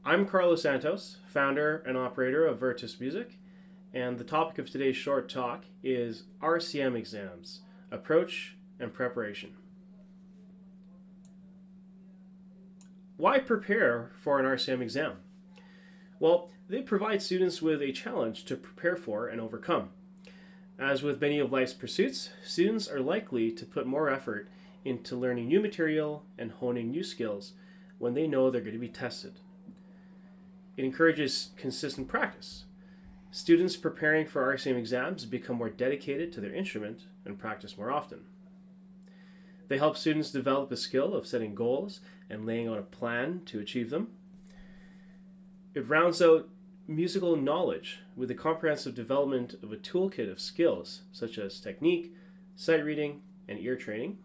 I'm Carlos Santos, founder and operator of Virtus Music, and the topic of today's short talk is RCM exams, approach and preparation. Why prepare for an RCM exam? Well, they provide students with a challenge to prepare for and overcome. As with many of life's pursuits, students are likely to put more effort into learning new material and honing new skills when they know they're going to be tested. It encourages consistent practice. Students preparing for RCM exams become more dedicated to their instrument and practice more often. They help students develop the skill of setting goals and laying out a plan to achieve them. It rounds out musical knowledge with the comprehensive development of a toolkit of skills such as technique, sight reading, and ear training.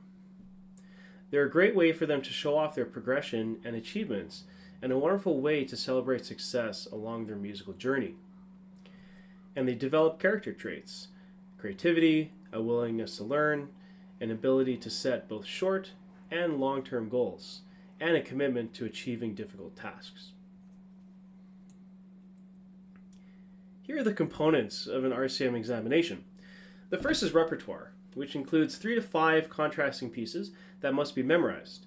They're a great way for them to show off their progression and achievements, and a wonderful way to celebrate success along their musical journey. And they develop character traits, creativity, a willingness to learn, an ability to set both short and long-term goals, and a commitment to achieving difficult tasks. Here are the components of an RCM examination. The first is repertoire, which includes 3 to 5 contrasting pieces that must be memorized.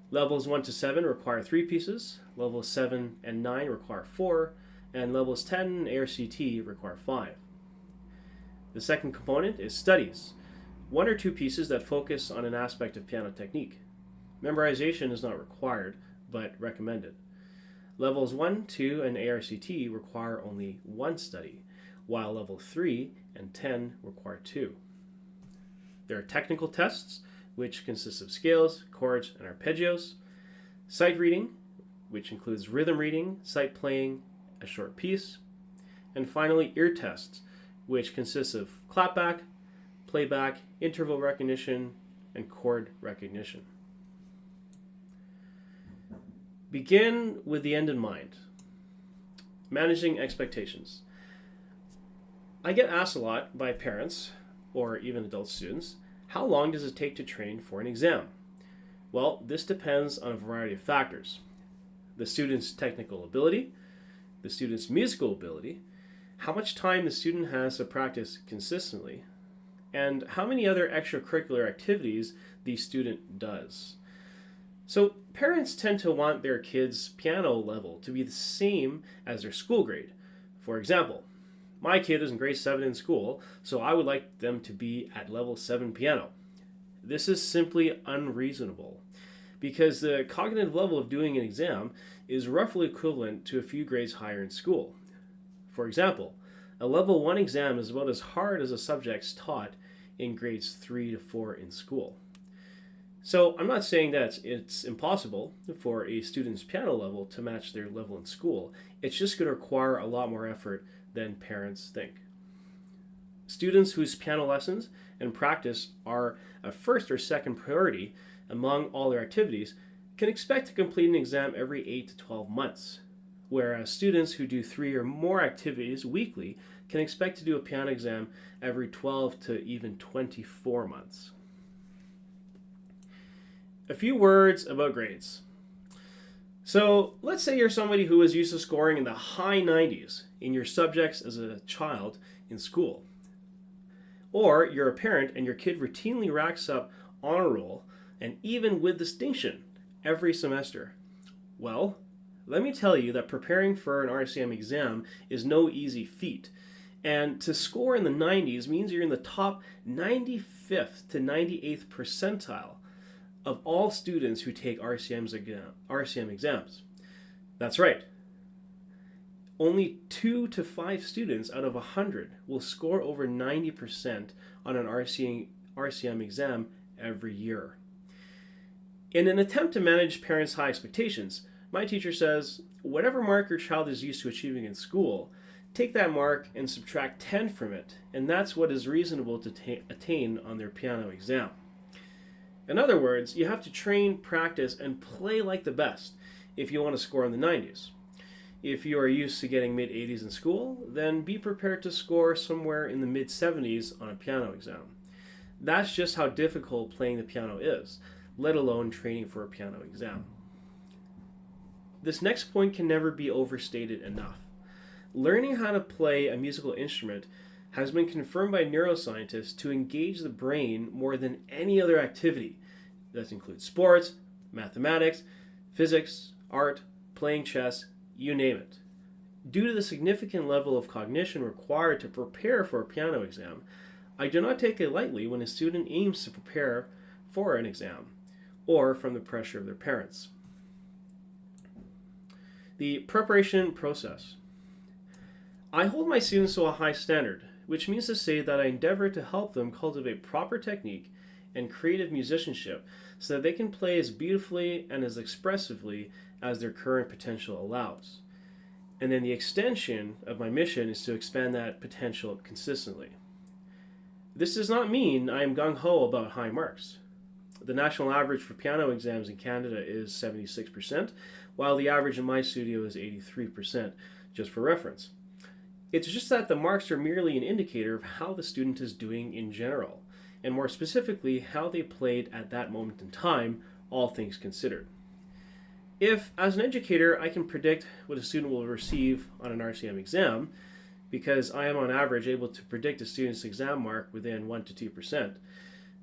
Levels 1 to 7 require 3 pieces, levels 7 and 9 require 4, and levels 10 and ARCT require 5. The second component is studies, 1 or 2 pieces that focus on an aspect of piano technique. Memorization is not required, but recommended. Levels 1, 2, and ARCT require only 1 study, while level 3 and 10 require 2. There are technical tests, which consists of scales, chords, and arpeggios. Sight reading, which includes rhythm reading, sight playing, a short piece. And finally, ear tests, which consists of clapback, playback, interval recognition, and chord recognition. Begin with the end in mind. Managing expectations. I get asked a lot by parents, or even adult students, how long does it take to train for an exam? Well, this depends on a variety of factors. The student's technical ability, the student's musical ability, how much time the student has to practice consistently, and how many other extracurricular activities the student does. So parents tend to want their kids' piano level to be the same as their school grade. For example, my kid is in grade 7 in school, so I would like them to be at level 7 piano. This is simply unreasonable because the cognitive level of doing an exam is roughly equivalent to a few grades higher in school. For example, a level 1 exam is about as hard as a subject's taught in grades 3 to 4 in school. So I'm not saying that it's impossible for a student's piano level to match their level in school. It's just going to require a lot more effort than parents think. Students whose piano lessons and practice are a first or second priority among all their activities can expect to complete an exam every 8 to 12 months, whereas students who do 3 or more activities weekly can expect to do a piano exam every 12 to even 24 months. A few words about grades. So let's say you're somebody who was used to scoring in the high 90s in your subjects as a child in school. Or you're a parent and your kid routinely racks up honor roll and even with distinction every semester. Well, let me tell you that preparing for an RCM exam is no easy feat. And to score in the 90s means you're in the top 95th to 98th percentile of all students who take RCM exams. That's right. Only 2 to 5 students out of 100 will score over 90% on an RCM exam every year. In an attempt to manage parents' high expectations, my teacher says, whatever mark your child is used to achieving in school, take that mark and subtract 10 from it, and that's what is reasonable to attain on their piano exam. In other words, you have to train, practice, and play like the best if you want to score in the 90s. If you are used to getting mid-80s in school, then be prepared to score somewhere in the mid-70s on a piano exam. That's just how difficult playing the piano is, let alone training for a piano exam. This next point can never be overstated enough. Learning how to play a musical instrument has been confirmed by neuroscientists to engage the brain more than any other activity. That includes sports, mathematics, physics, art, playing chess, you name it. Due to the significant level of cognition required to prepare for a piano exam, I do not take it lightly when a student aims to prepare for an exam or from the pressure of their parents. The preparation process. I hold my students to a high standard, which means to say that I endeavor to help them cultivate proper technique and creative musicianship so that they can play as beautifully and as expressively as their current potential allows. And then the extension of my mission is to expand that potential consistently. This does not mean I am gung-ho about high marks. The national average for piano exams in Canada is 76%, while the average in my studio is 83%, just for reference. It's just that the marks are merely an indicator of how the student is doing in general, and more specifically, how they played at that moment in time, all things considered. If, as an educator, I can predict what a student will receive on an RCM exam, because I am on average able to predict a student's exam mark within 1 to 2%,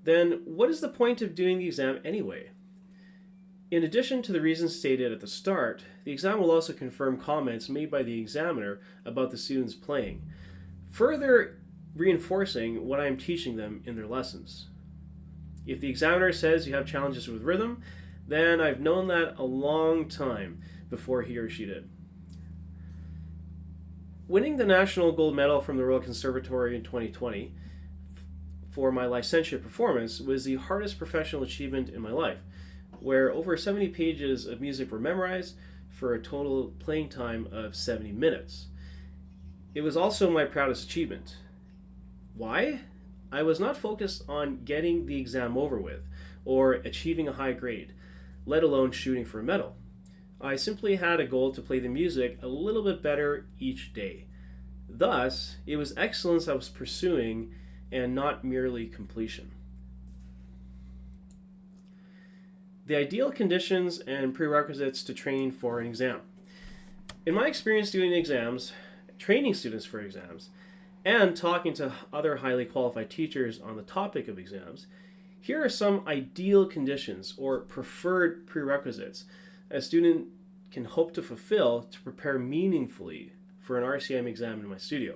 then what is the point of doing the exam anyway? In addition to the reasons stated at the start, the exam will also confirm comments made by the examiner about the student's playing, further reinforcing what I am teaching them in their lessons. If the examiner says you have challenges with rhythm, then I've known that a long time before he or she did. Winning the National Gold Medal from the Royal Conservatory in 2020 for my licentiate performance was the hardest professional achievement in my life, where over 70 pages of music were memorized for a total playing time of 70 minutes. It was also my proudest achievement. Why? I was not focused on getting the exam over with or achieving a high grade, let alone shooting for a medal. I simply had a goal to play the music a little bit better each day. Thus, it was excellence I was pursuing and not merely completion. The ideal conditions and prerequisites to train for an exam. In my experience doing exams, training students for exams, and talking to other highly qualified teachers on the topic of exams, here are some ideal conditions or preferred prerequisites a student can hope to fulfill to prepare meaningfully for an RCM exam in my studio.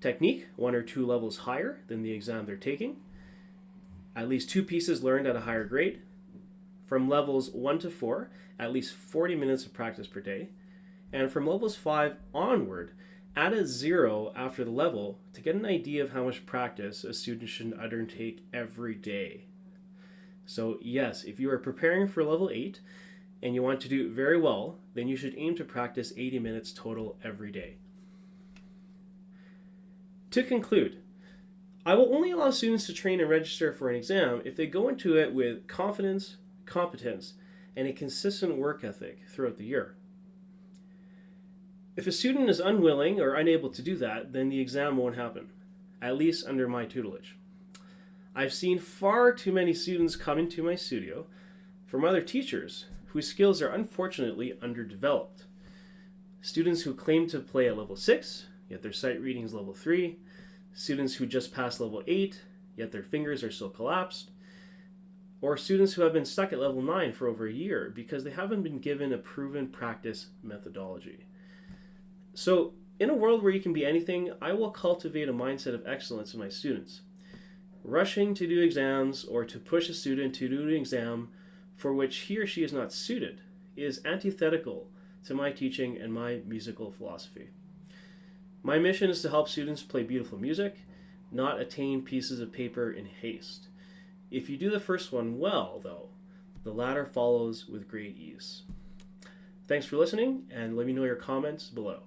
Technique, 1 or 2 levels higher than the exam they're taking. At least 2 pieces learned at a higher grade. From levels 1 to 4, at least 40 minutes of practice per day. And from levels 5 onward, add a 0 after the level to get an idea of how much practice a student should undertake every day. So yes, if you are preparing for level 8 and you want to do very well, then you should aim to practice 80 minutes total every day. To conclude, I will only allow students to train and register for an exam if they go into it with confidence, competence, and a consistent work ethic throughout the year. If a student is unwilling or unable to do that, then the exam won't happen, at least under my tutelage. I've seen far too many students come into my studio from other teachers whose skills are unfortunately underdeveloped. Students who claim to play at level 6, yet their sight reading is level 3. Students who just passed level 8, yet their fingers are still collapsed. Or students who have been stuck at level 9 for over a year because they haven't been given a proven practice methodology. So, in a world where you can be anything, I will cultivate a mindset of excellence in my students. Rushing to do exams or to push a student to do an exam for which he or she is not suited is antithetical to my teaching and my musical philosophy. My mission is to help students play beautiful music, not attain pieces of paper in haste. If you do the first one well, though, the latter follows with great ease. Thanks for listening, and let me know your comments below.